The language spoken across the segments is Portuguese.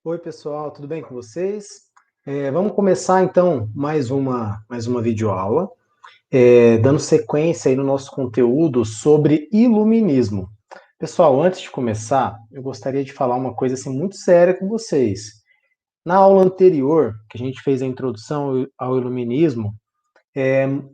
Oi, pessoal, tudo bem com vocês? Vamos começar então mais uma videoaula, dando sequência aí no nosso conteúdo sobre iluminismo. Pessoal, antes de começar, eu gostaria de falar uma coisa assim muito séria com vocês. Na aula anterior, que a gente fez a introdução ao iluminismo,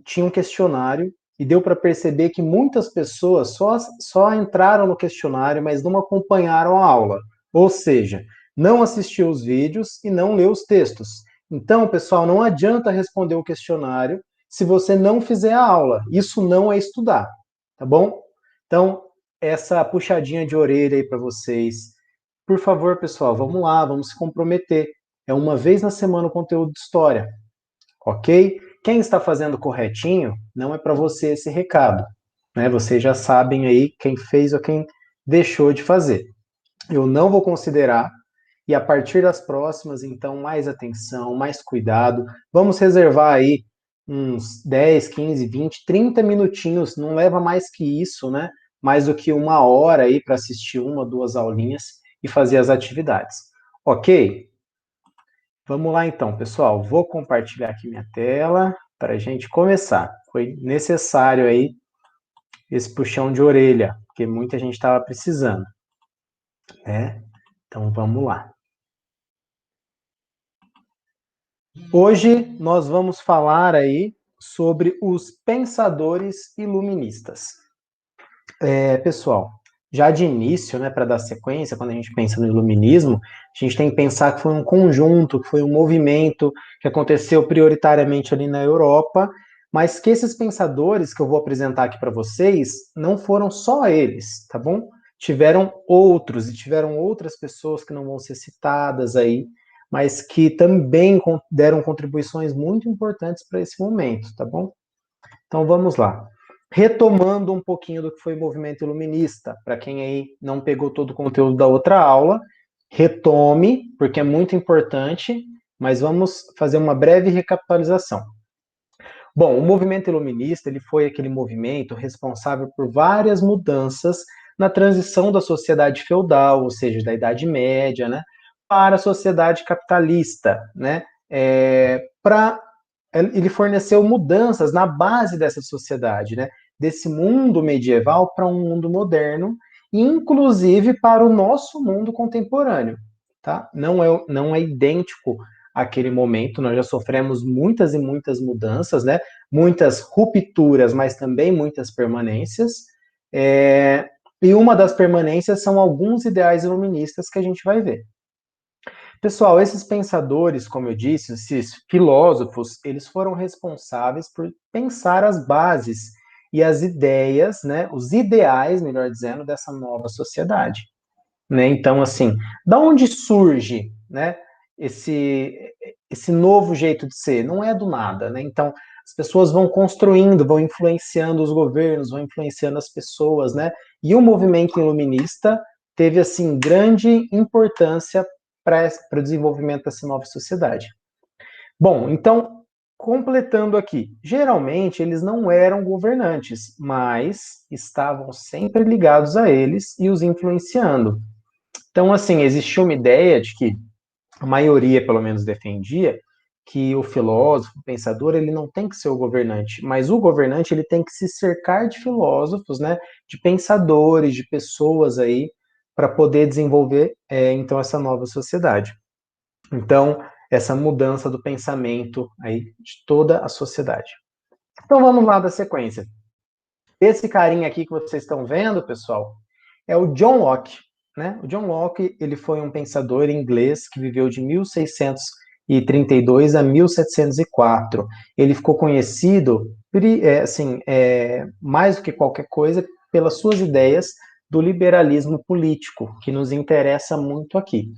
tinha um questionário e deu para perceber que muitas pessoas só entraram no questionário, mas não acompanharam a aula. Ou seja, não assistiu os vídeos e não leu os textos. Então, pessoal, não adianta responder o questionário se você não fizer a aula. Isso não é estudar, tá bom? Então, essa puxadinha de orelha aí para vocês. Por favor, pessoal, vamos lá, vamos se comprometer. É uma vez na semana o conteúdo de história, ok? Quem está fazendo corretinho, não é para você esse recado, né? Vocês já sabem aí quem fez ou quem deixou de fazer. Eu não vou considerar, e a partir das próximas, então, mais atenção, mais cuidado. Vamos reservar aí uns 10, 15, 20, 30 minutinhos, não leva mais que isso, né? Mais do que uma hora aí para assistir uma, duas aulinhas e fazer as atividades. Ok? Vamos lá então, pessoal. Vou compartilhar aqui minha tela para a gente começar. Foi necessário aí esse puxão de orelha, porque muita gente estava precisando, né? Então vamos lá. Hoje nós vamos falar aí sobre os pensadores iluministas. Pessoal, já de início, né, para dar sequência, quando a gente pensa no iluminismo, a gente tem que pensar que foi um conjunto, que foi um movimento que aconteceu prioritariamente ali na Europa, mas que esses pensadores que eu vou apresentar aqui para vocês não foram só eles, tá bom? Tiveram outros e tiveram outras pessoas que não vão ser citadas aí, mas que também deram contribuições muito importantes para esse momento, tá bom? Então vamos lá. Retomando um pouquinho do que foi o movimento iluminista, para quem aí não pegou todo o conteúdo da outra aula, retome, porque é muito importante, mas vamos fazer uma breve recapitalização. Bom, o movimento iluminista ele foi aquele movimento responsável por várias mudanças na transição da sociedade feudal, ou seja, da Idade Média, né, para a sociedade capitalista, né, ele forneceu mudanças na base dessa sociedade, né? Desse mundo medieval para um mundo moderno, inclusive para o nosso mundo contemporâneo. Tá? Não é idêntico àquele momento, nós já sofremos muitas e muitas mudanças, né? Muitas rupturas, mas também muitas permanências. E uma das permanências são alguns ideais iluministas que a gente vai ver. Pessoal, esses pensadores, como eu disse, esses filósofos, eles foram responsáveis por pensar as bases e as ideias, né, os ideais, melhor dizendo, dessa nova sociedade, né? Então, assim, da onde surge, né, esse esse novo jeito de ser? Não é do nada, né? Então, as pessoas vão construindo, vão influenciando os governos, vão influenciando as pessoas, né? E o movimento iluminista teve assim grande importância para o desenvolvimento dessa nova sociedade. Bom, então, completando aqui, geralmente eles não eram governantes, mas estavam sempre ligados a eles e os influenciando. Então, assim, existia uma ideia de que a maioria, pelo menos, defendia que o filósofo, o pensador, ele não tem que ser o governante, mas o governante ele tem que se cercar de filósofos, né, de pensadores, de pessoas aí para poder desenvolver então essa nova sociedade. Então, essa mudança do pensamento aí de toda a sociedade. Então vamos lá da sequência. Esse carinha aqui que vocês estão vendo, pessoal, é o John Locke, né? O John Locke, ele foi um pensador inglês que viveu de 1632 a 1704. Ele ficou conhecido, mais do que qualquer coisa, pelas suas ideias do liberalismo político, que nos interessa muito aqui.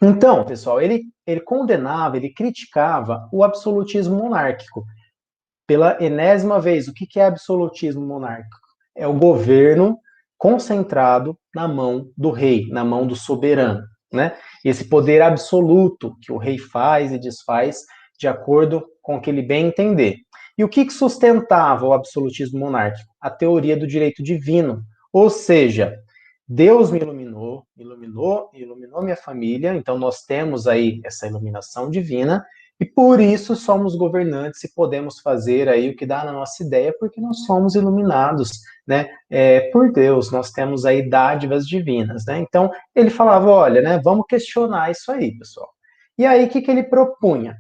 Então, pessoal, ele condenava, ele criticava o absolutismo monárquico. Pela enésima vez, o que é absolutismo monárquico? É o governo concentrado na mão do rei, na mão do soberano, né? Esse poder absoluto que o rei faz e desfaz de acordo com o que ele bem entender. E o que sustentava o absolutismo monárquico? A teoria do direito divino. Ou seja, Deus me iluminou, iluminou minha família, então nós temos aí essa iluminação divina, e por isso somos governantes e podemos fazer aí o que dá na nossa ideia, porque nós somos iluminados, né, por Deus, nós temos aí dádivas divinas, né? Então ele falava, olha, né, vamos questionar isso aí, pessoal. E aí o que que ele propunha?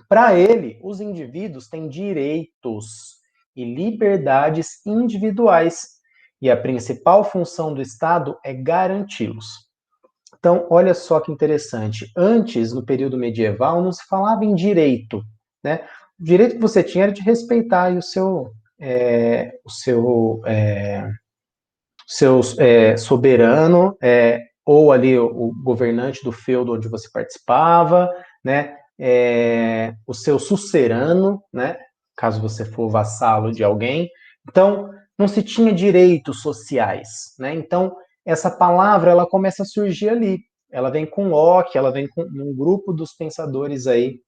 Para ele, os indivíduos têm direitos e liberdades individuais, e a principal função do Estado é garanti-los. Então, olha só que interessante. Antes, no período medieval, não se falava em direito, né? O direito que você tinha era de respeitar o seu soberano, ou ali o governante do feudo onde você participava, né? O seu sucerano, né? Caso você for vassalo de alguém. Então, não se tinha direitos sociais, né? Então, essa palavra ela começa a surgir ali. Ela vem com Locke, ela vem com um grupo dos pensadores aí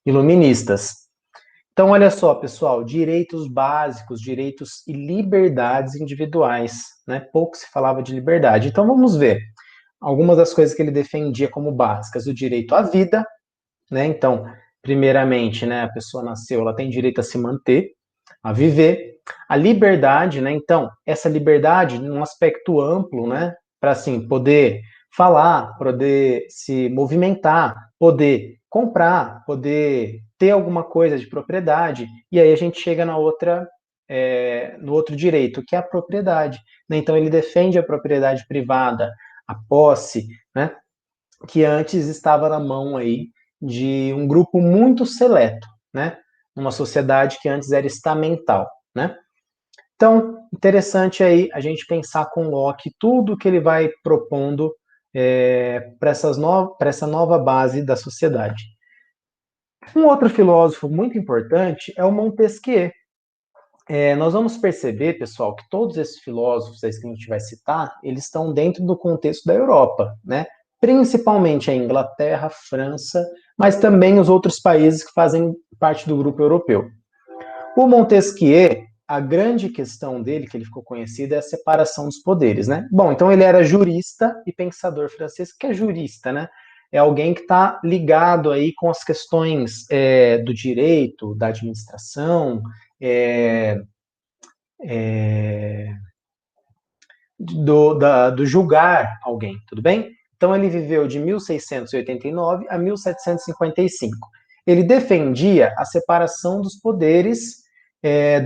iluministas. Então, olha só, pessoal, direitos básicos, direitos e liberdades individuais, né? Pouco se falava de liberdade. Então, vamos ver algumas das coisas que ele defendia como básicas: o direito à vida, né? Então, primeiramente, né, a pessoa nasceu, ela tem direito a se manter, a viver, a liberdade, né? Então, essa liberdade num aspecto amplo, né, para assim poder falar, poder se movimentar, poder comprar, poder ter alguma coisa de propriedade, e aí a gente chega no outro direito, que é a propriedade, né? Então ele defende a propriedade privada, a posse, né, que antes estava na mão aí de um grupo muito seleto, né? Uma sociedade que antes era estamental, né? Então, interessante aí a gente pensar com Locke tudo que ele vai propondo para essa nova base da sociedade. Um outro filósofo muito importante é o Montesquieu. Nós vamos perceber, pessoal, que todos esses filósofos que a gente vai citar, eles estão dentro do contexto da Europa, né? Principalmente a Inglaterra, a França, mas também os outros países que fazem parte do grupo europeu. O Montesquieu, a grande questão dele, que ele ficou conhecido, é a separação dos poderes, né? Bom, então ele era jurista e pensador francês. O que é jurista, né? É alguém que está ligado aí com as questões do direito, da administração, é, é, do julgar alguém, tudo bem? Então ele viveu de 1689 a 1755. Ele defendia a separação dos poderes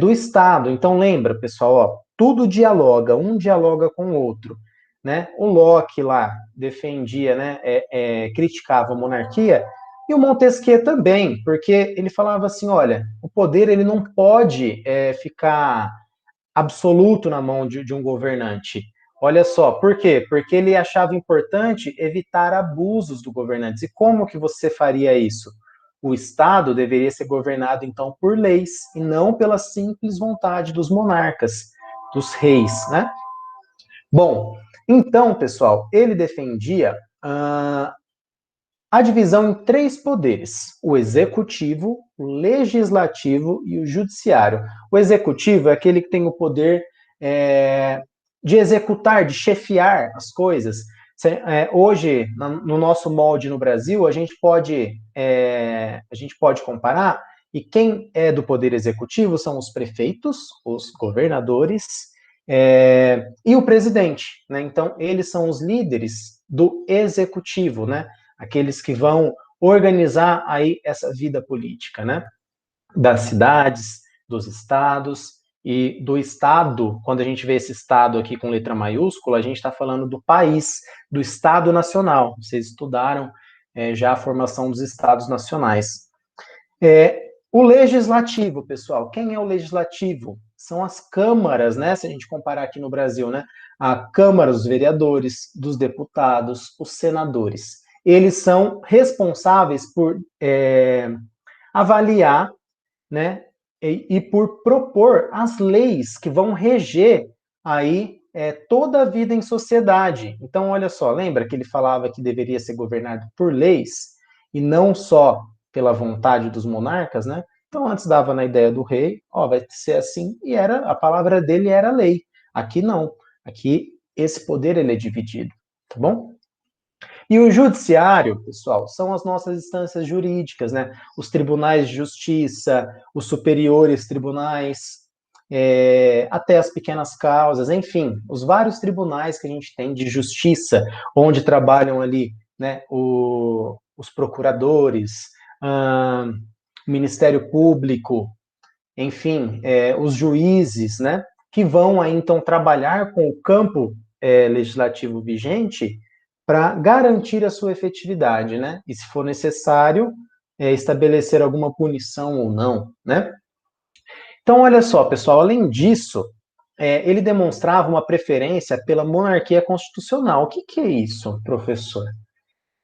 do Estado. Então lembra, pessoal, ó, tudo dialoga, um dialoga com o outro. Né? O Locke lá defendia, né, criticava a monarquia, e o Montesquieu também, porque ele falava assim, olha, o poder ele não pode ficar absoluto na mão de um governante. Olha só, por quê? Porque ele achava importante evitar abusos do governante. E como que você faria isso? O Estado deveria ser governado, então, por leis, e não pela simples vontade dos monarcas, dos reis, né? Bom, então, pessoal, ele defendia a divisão em três poderes: o executivo, o legislativo e o judiciário. O executivo é aquele que tem o poder de executar, de chefiar as coisas. Hoje, no nosso molde no Brasil, a gente pode comparar, e quem é do poder executivo são os prefeitos, os governadores, e o presidente, né? Então, eles são os líderes do executivo, né? Aqueles que vão organizar aí essa vida política, né? Das cidades, dos estados, e do Estado, quando a gente vê esse Estado aqui com letra maiúscula, a gente está falando do país, do Estado Nacional. Vocês estudaram já a formação dos Estados Nacionais. O Legislativo, pessoal, quem é o Legislativo? São as câmaras, né? Se a gente comparar aqui no Brasil, né? A Câmara dos Vereadores, dos Deputados, os Senadores. Eles são responsáveis por avaliar, né, e por propor as leis que vão reger aí toda a vida em sociedade. Então, olha só, lembra que ele falava que deveria ser governado por leis e não só pela vontade dos monarcas, né? Então, antes dava na ideia do rei, ó, vai ser assim, e a palavra dele era lei. Aqui não. Aqui esse poder ele é dividido, tá bom? E o judiciário, pessoal, são as nossas instâncias jurídicas, né? Os tribunais de justiça, os superiores tribunais, até as pequenas causas, enfim, os vários tribunais que a gente tem de justiça, onde trabalham ali, né, os procuradores, o Ministério Público, enfim, os juízes, né, que vão aí, então, trabalhar com o campo legislativo vigente para garantir a sua efetividade, né, e se for necessário, estabelecer alguma punição ou não, né. Então, olha só, pessoal, além disso, ele demonstrava uma preferência pela monarquia constitucional. O que que é isso, professor?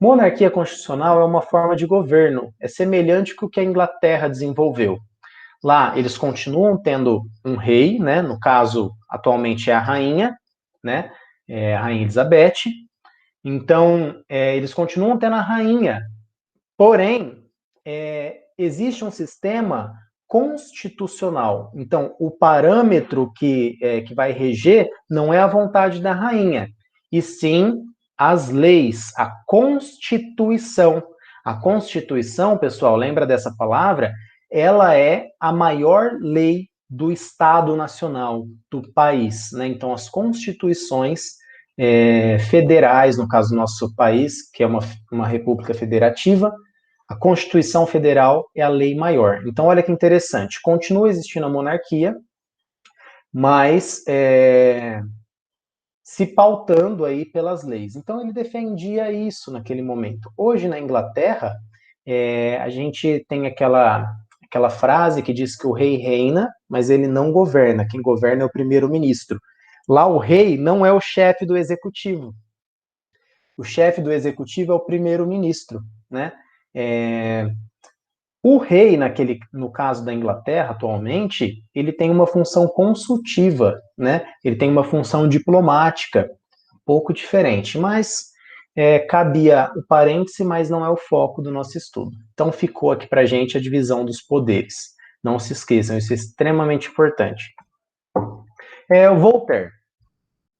Monarquia constitucional é uma forma de governo, é semelhante com o que a Inglaterra desenvolveu. Lá, eles continuam tendo um rei, né? No caso, atualmente é a rainha, né? A Rainha Elizabeth. Então, eles continuam tendo a rainha. Porém, existe um sistema constitucional. Então, o parâmetro que vai reger não é a vontade da rainha, e sim as leis, a Constituição. A Constituição, pessoal, lembra dessa palavra? Ela é a maior lei do Estado Nacional, do país, né? Então, as constituições federais, no caso do nosso país, que é uma república federativa, a Constituição Federal é a lei maior. Então, olha que interessante. Continua existindo a monarquia, mas se pautando aí pelas leis. Então, ele defendia isso naquele momento. Hoje, na Inglaterra, a gente tem aquela frase que diz que o rei reina, mas ele não governa. Quem governa é o primeiro-ministro. Lá, o rei não é o chefe do executivo. O chefe do executivo é o primeiro-ministro, né? O rei, no caso da Inglaterra, atualmente, ele tem uma função consultiva, né? Ele tem uma função diplomática, um pouco diferente, mas cabia o parêntese, mas não é o foco do nosso estudo. Então, ficou aqui para a gente a divisão dos poderes. Não se esqueçam, isso é extremamente importante. O Voltaire.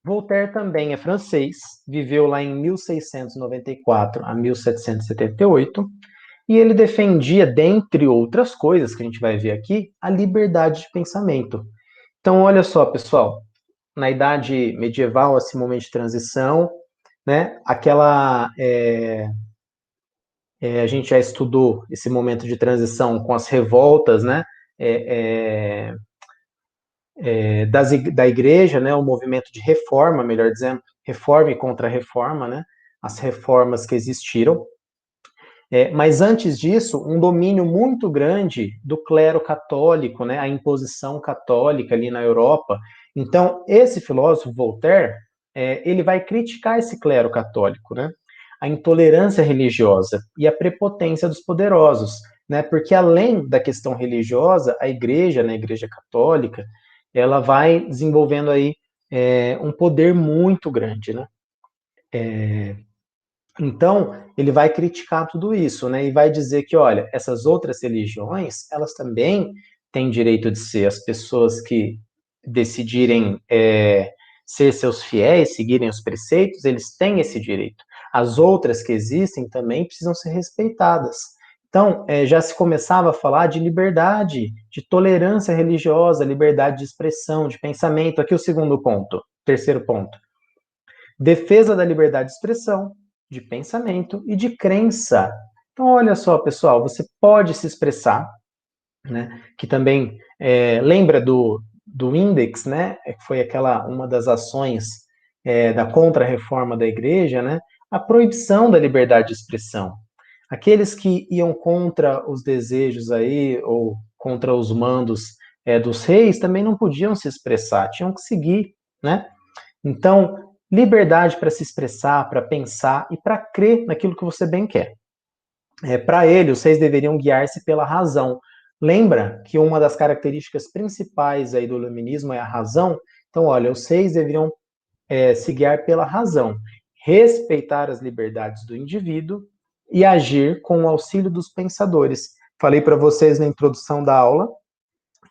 Voltaire também é francês, viveu lá em 1694 a 1778, e ele defendia, dentre outras coisas que a gente vai ver aqui, a liberdade de pensamento. Então, olha só, pessoal, na idade medieval, esse momento de transição, né, a gente já estudou esse momento de transição com as revoltas, né, da igreja, né, o movimento de reforma, melhor dizendo, reforma e contra-reforma, né, as reformas que existiram. Mas antes disso, um domínio muito grande do clero católico, né, a imposição católica ali na Europa. Então, esse filósofo Voltaire, ele vai criticar esse clero católico, né, a intolerância religiosa e a prepotência dos poderosos, né, porque além da questão religiosa, a igreja, né, a igreja católica, ela vai desenvolvendo aí um poder muito grande, né. Então, ele vai criticar tudo isso, né? E vai dizer que, olha, essas outras religiões, elas também têm direito de ser. As pessoas que decidirem ser seus fiéis, seguirem os preceitos, eles têm esse direito. As outras que existem também precisam ser respeitadas. Então, já se começava a falar de liberdade, de tolerância religiosa, liberdade de expressão, de pensamento. Aqui o segundo ponto, terceiro ponto. Defesa da liberdade de expressão, de pensamento e de crença. Então, olha só, pessoal, você pode se expressar, né? Que também lembra do Index, né? Que foi uma das ações da contra-reforma da igreja, né? A proibição da liberdade de expressão. Aqueles que iam contra os desejos aí, ou contra os mandos dos reis, também não podiam se expressar, tinham que seguir, né? Então, liberdade para se expressar, para pensar e para crer naquilo que você bem quer. Para ele, os reis deveriam guiar-se pela razão. Lembra que uma das características principais aí do iluminismo é a razão? Então, olha, os reis deveriam se guiar pela razão, respeitar as liberdades do indivíduo e agir com o auxílio dos pensadores. Falei para vocês na introdução da aula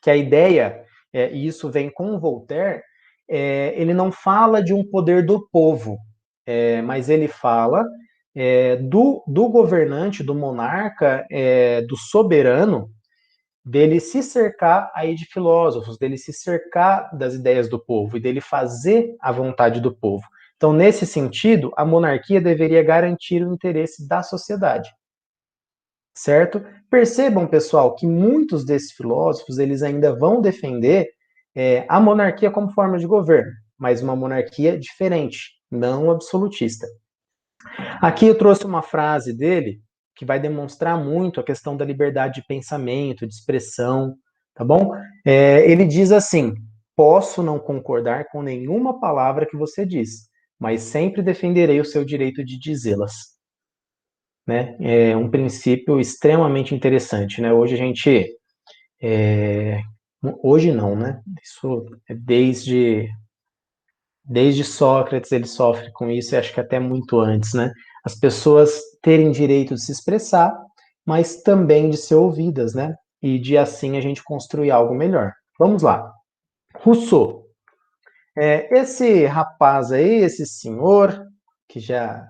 que a ideia, e isso vem com Voltaire, ele não fala de um poder do povo, mas ele fala do governante, do monarca, do soberano, dele se cercar aí de filósofos, dele se cercar das ideias do povo e dele fazer a vontade do povo. Então, nesse sentido, a monarquia deveria garantir o interesse da sociedade, certo? Percebam, pessoal, que muitos desses filósofos, eles ainda vão defender a monarquia como forma de governo, mas uma monarquia diferente, não absolutista. Aqui eu trouxe uma frase dele que vai demonstrar muito a questão da liberdade de pensamento, de expressão, tá bom? Ele diz assim: posso não concordar com nenhuma palavra que você diz, mas sempre defenderei o seu direito de dizê-las. Né? É um princípio extremamente interessante, né? Hoje a gente, hoje não, né? Isso é desde Sócrates ele sofre com isso, e acho que até muito antes, né? As pessoas terem direito de se expressar, mas também de ser ouvidas, né? E de assim a gente construir algo melhor. Vamos lá. Rousseau. Esse rapaz aí, esse senhor, que já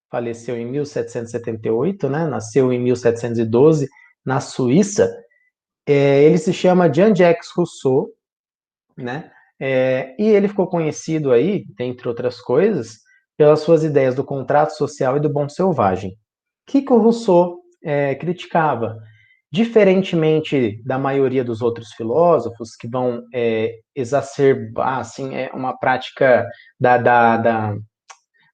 faleceu em 1778, né? Nasceu em 1712, na Suíça, ele se chama Jean-Jacques Rousseau, né? E ele ficou conhecido aí, dentre outras coisas, pelas suas ideias do contrato social e do bom selvagem. O que o Rousseau criticava? Diferentemente da maioria dos outros filósofos que vão exacerbar assim, uma prática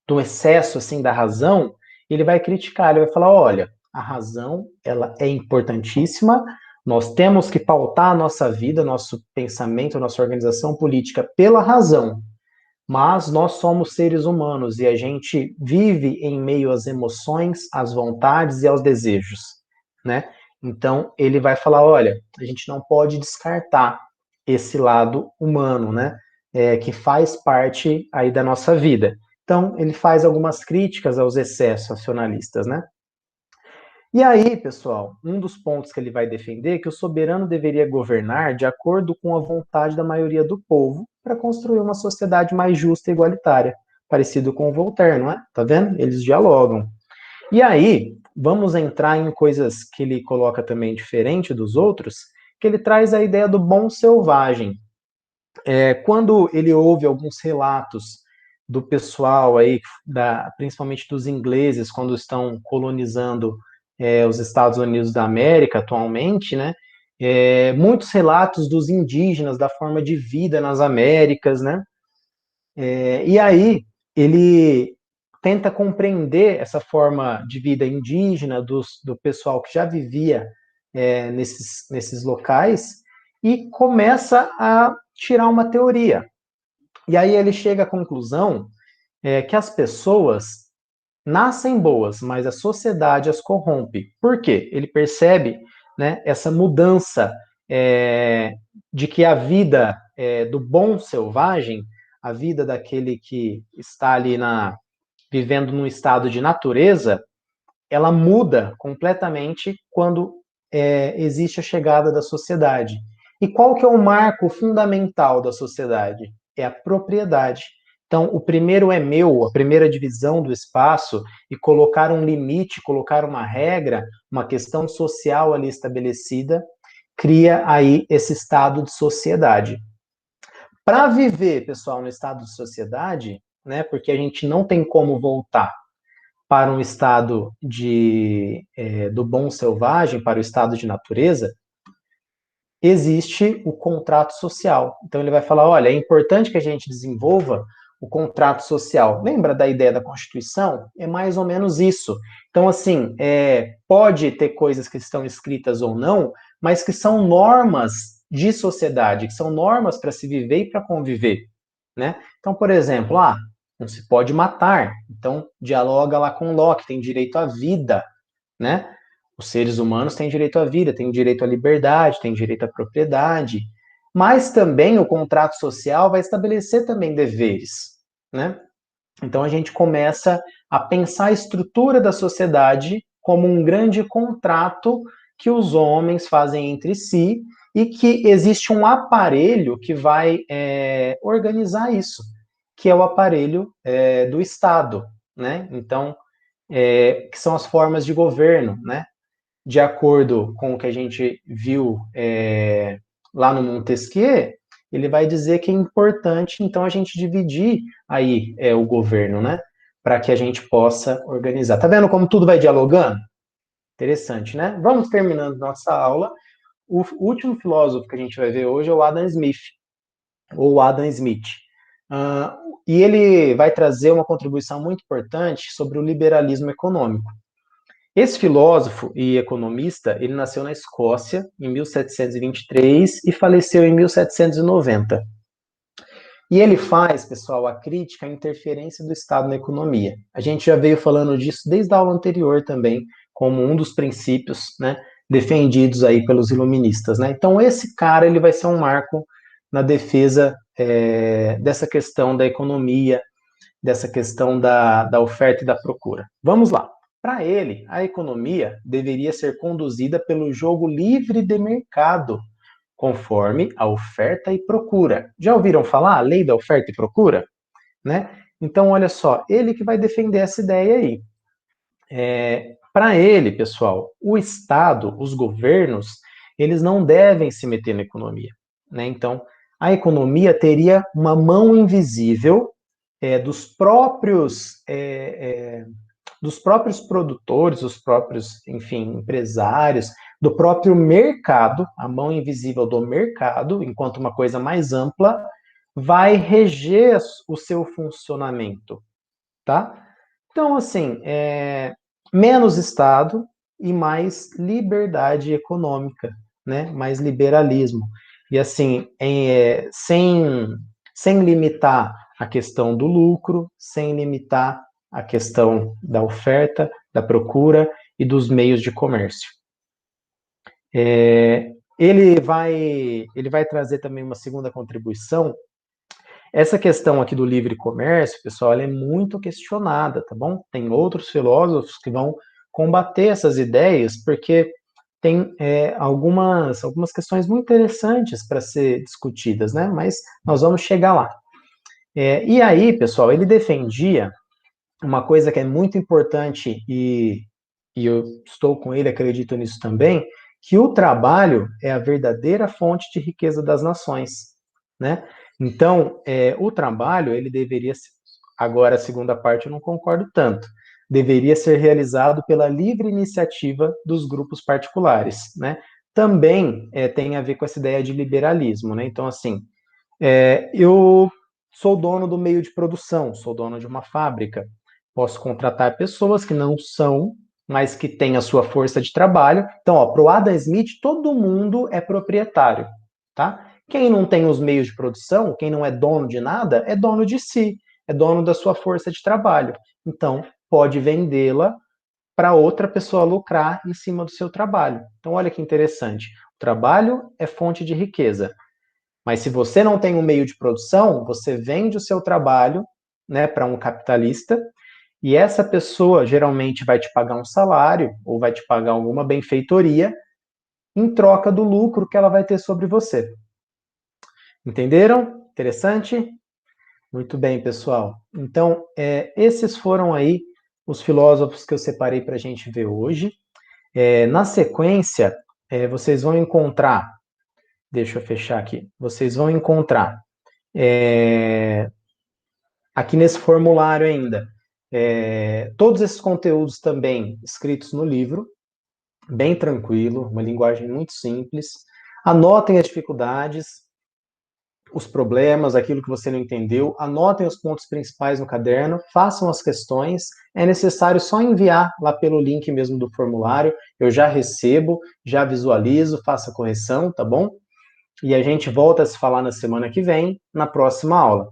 do excesso assim da razão, ele vai criticar, ele vai falar, olha, a razão ela é importantíssima, nós temos que pautar a nossa vida, nosso pensamento, nossa organização política pela razão, mas nós somos seres humanos e a gente vive em meio às emoções, às vontades e aos desejos, né? Então ele vai falar, olha, a gente não pode descartar esse lado humano, né? Que faz parte aí da nossa vida. Então ele faz algumas críticas aos excessos racionalistas, né? E aí, pessoal, um dos pontos que ele vai defender é que o soberano deveria governar de acordo com a vontade da maioria do povo para construir uma sociedade mais justa e igualitária, parecido com o Voltaire, não é? Tá vendo? Eles dialogam. E aí, vamos entrar em coisas que ele coloca também diferente dos outros, que ele traz a ideia do bom selvagem. Quando ele ouve alguns relatos do pessoal aí, principalmente dos ingleses, quando estão colonizando os Estados Unidos da América atualmente, né? Muitos relatos dos indígenas, da forma de vida nas Américas, né? E aí ele tenta compreender essa forma de vida indígena do pessoal que já vivia nesses locais e começa a tirar uma teoria. E aí ele chega à conclusão que as pessoas nascem boas, mas a sociedade as corrompe. Por quê? Ele percebe, né, essa mudança de que a vida do bom selvagem, a vida daquele que está ali vivendo num estado de natureza, ela muda completamente quando existe a chegada da sociedade. E qual que é o marco fundamental da sociedade? É a propriedade. Então, o primeiro é meu, a primeira divisão do espaço, e colocar um limite, colocar uma regra, uma questão social ali estabelecida, cria aí esse estado de sociedade. Para viver, pessoal, no estado de sociedade, né, porque a gente não tem como voltar para um estado do bom selvagem, para o estado de natureza, existe o contrato social. Então ele vai falar, olha, é importante que a gente desenvolva o contrato social. Lembra da ideia da Constituição? É mais ou menos isso. Então, assim, pode ter coisas que estão escritas ou não, mas que são normas de sociedade, que são normas para se viver e para conviver, né? Então, por exemplo, não se pode matar. Então, dialoga lá com Locke, tem direito à vida, né? Os seres humanos têm direito à vida, têm direito à liberdade, têm direito à propriedade. Mas também o contrato social vai estabelecer também deveres, né? Então a gente começa a pensar a estrutura da sociedade como um grande contrato que os homens fazem entre si e que existe um aparelho que vai organizar isso, que é o aparelho do Estado, né? Então, que são as formas de governo, né? De acordo com o que a gente viu lá no Montesquieu, ele vai dizer que é importante, então, a gente dividir aí o governo, né? Para que a gente possa organizar. Tá vendo como tudo vai dialogando? Interessante, né? Vamos terminando nossa aula. O último filósofo que a gente vai ver hoje é o Adam Smith, ou Adam Smith. E ele vai trazer uma contribuição muito importante sobre o liberalismo econômico. Esse filósofo e economista, ele nasceu na Escócia em 1723 e faleceu em 1790. E ele faz, pessoal, a crítica à interferência do Estado na economia. A gente já veio falando disso desde a aula anterior também, como um dos princípios, né, defendidos aí pelos iluministas, né? Então esse cara ele vai ser um marco na defesa dessa questão da economia, dessa questão da oferta e da procura. Vamos lá. Para ele, a economia deveria ser conduzida pelo jogo livre de mercado, conforme a oferta e procura. Já ouviram falar a lei da oferta e procura? Né? Então, olha só, ele que vai defender essa ideia aí. Para ele, pessoal, o Estado, os governos, eles não devem se meter na economia. Né? Então, a economia teria uma mão invisível dos próprios produtores, dos próprios, enfim, empresários, do próprio mercado, a mão invisível do mercado, enquanto uma coisa mais ampla, vai reger o seu funcionamento, tá? Então, assim, menos Estado e mais liberdade econômica, né? Mais liberalismo. E, assim, sem limitar a questão do lucro, sem limitar a questão da oferta, da procura e dos meios de comércio. Ele vai trazer também uma segunda contribuição. Essa questão aqui do livre comércio, pessoal, ela é muito questionada, tá bom? Tem outros filósofos que vão combater essas ideias, porque tem algumas questões muito interessantes para ser discutidas, né? Mas nós vamos chegar lá. E aí, pessoal, ele defendia uma coisa que é muito importante, e eu estou com ele, acredito nisso também, que o trabalho é a verdadeira fonte de riqueza das nações, né? Então, o trabalho, ele deveria ser, agora a segunda parte eu não concordo tanto, deveria ser realizado pela livre iniciativa dos grupos particulares, né? Também tem a ver com essa ideia de liberalismo, né? Então, assim, eu sou dono do meio de produção, sou dono de uma fábrica, posso contratar pessoas que não são, mas que têm a sua força de trabalho. Então, para o Adam Smith, todo mundo é proprietário, tá? Quem não tem os meios de produção, quem não é dono de nada, é dono de si, é dono da sua força de trabalho. Então, pode vendê-la para outra pessoa lucrar em cima do seu trabalho. Então, olha que interessante. O trabalho é fonte de riqueza. Mas se você não tem um meio de produção, você vende o seu trabalho, né, para um capitalista, e essa pessoa geralmente vai te pagar um salário ou vai te pagar alguma benfeitoria em troca do lucro que ela vai ter sobre você. Entenderam? Interessante? Muito bem, pessoal. Então, esses foram aí os filósofos que eu separei para a gente ver hoje. Na sequência, vocês vão encontrar, deixa eu fechar aqui, vocês vão encontrar aqui nesse formulário ainda, todos esses conteúdos também escritos no livro, bem tranquilo, uma linguagem muito simples. Anotem as dificuldades, os problemas, aquilo que você não entendeu, anotem os pontos principais no caderno, façam as questões. É necessário só enviar lá pelo link mesmo do formulário, eu já recebo, já visualizo, faço a correção, tá bom? E a gente volta a se falar na semana que vem, na próxima aula.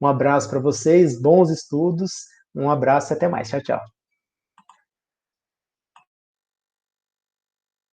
Um abraço para vocês, bons estudos, um abraço e até mais. Tchau, tchau.